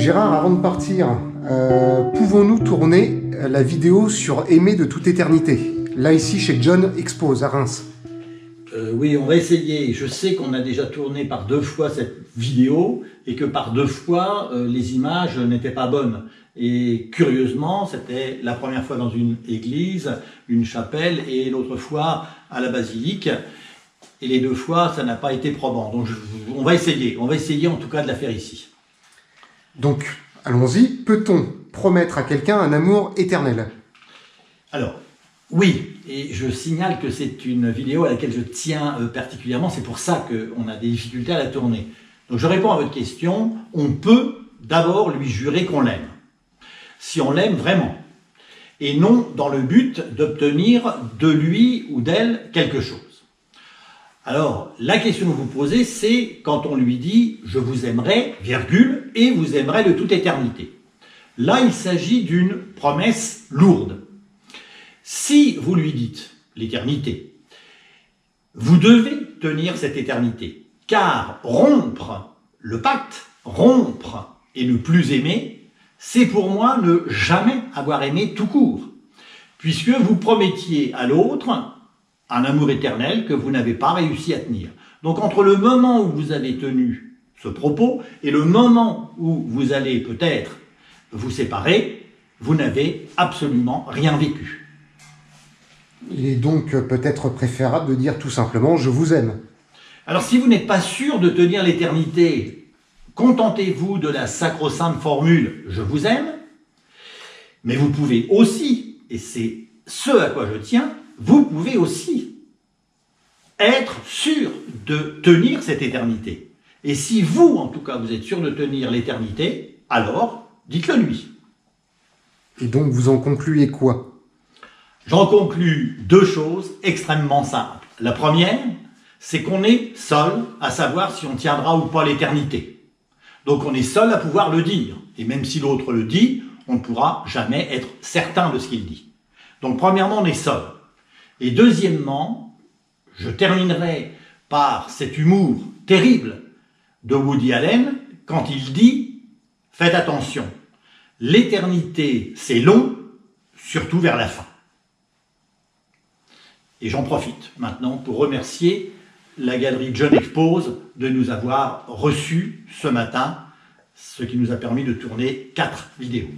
Gérard, avant de partir, pouvons-nous tourner la vidéo sur Aimer de toute éternité? Là, ici, chez John Expose, à Reims. Oui, on va essayer. Je sais qu'on a déjà tourné par 2 fois cette vidéo et que par 2 fois, les images n'étaient pas bonnes. Et curieusement, c'était la première fois dans une église, une chapelle, et l'autre fois à la basilique. Et les 2 fois, ça n'a pas été probant. Donc on va essayer. On va essayer en tout cas de la faire ici. Donc, allons-y. Peut-on promettre à quelqu'un un amour éternel? Alors, oui, et je signale que c'est une vidéo à laquelle je tiens particulièrement. C'est pour ça qu'on a des difficultés à la tourner. Donc je réponds à votre question. On peut d'abord lui jurer qu'on l'aime. Si on l'aime vraiment. Et non dans le but d'obtenir de lui ou d'elle quelque chose. Alors, la question que vous posez, c'est quand on lui dit « je vous aimerai, virgule, et vous aimerai de toute éternité ». Là, il s'agit d'une promesse lourde. Si vous lui dites l'éternité, vous devez tenir cette éternité, car rompre le pacte, rompre et ne plus aimer, c'est pour moi ne jamais avoir aimé tout court, puisque vous promettiez à l'autre un amour éternel que vous n'avez pas réussi à tenir. Donc entre le moment où vous avez tenu ce propos et le moment où vous allez peut-être vous séparer, vous n'avez absolument rien vécu. Il est donc peut-être préférable de dire tout simplement « je vous aime ». Alors si vous n'êtes pas sûr de tenir l'éternité, contentez-vous de la sacro-sainte formule « je vous aime », mais vous pouvez aussi, et c'est ce à quoi je tiens, vous pouvez aussi être sûr de tenir cette éternité. Et si vous, en tout cas, vous êtes sûr de tenir l'éternité, alors dites-le lui. Et donc vous en concluez quoi? J'en conclus 2 choses extrêmement simples. La première, c'est qu'on est seul à savoir si on tiendra ou pas l'éternité. Donc on est seul à pouvoir le dire. Et même si l'autre le dit, on ne pourra jamais être certain de ce qu'il dit. Donc premièrement, on est seul. Et deuxièmement, je terminerai par cet humour terrible de Woody Allen quand il dit « Faites attention, l'éternité c'est long, surtout vers la fin ». Et j'en profite maintenant pour remercier la galerie John Expose de nous avoir reçus ce matin, ce qui nous a permis de tourner 4 vidéos.